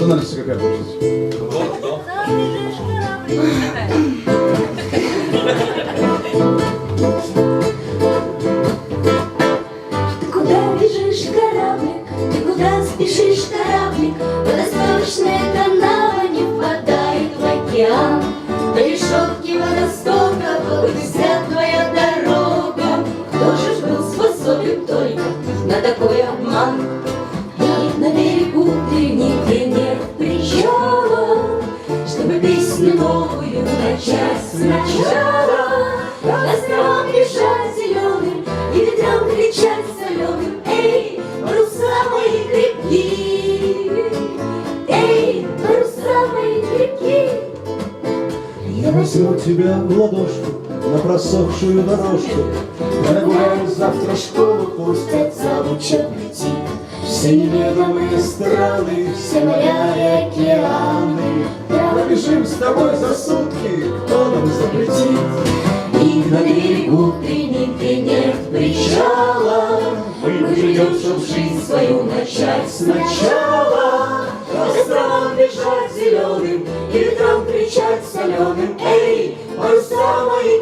Национальность какая получилась? Кто? Ты куда бежишь, кораблик? Ты куда спешишь, кораблик? Водосточная канава не впадает в океан. На решетке водостока вот и вся твоя дорога. Кто же ж был способен только на такой обман? И на берегу ты нигде нет причала, чтобы песню новую начать сначала. К островам бежать зеленым и ветрам кричать соленым: эй, паруса мои крепки! Эй, паруса мои крепки! Я возьму тебя в ладошку на просохшую дорожку. Прогуляем завтра школу, пусть отца учат идти. Все неведомые страны, все моря и океаны. Пробежим с тобой за сутки, кто нам запретит? И на берегу ты нигде нет причала. Мы придем, чтоб жизнь свою начать сначала. К островам бежать зеленым и ветрам кричать соленым: эй, паруса мои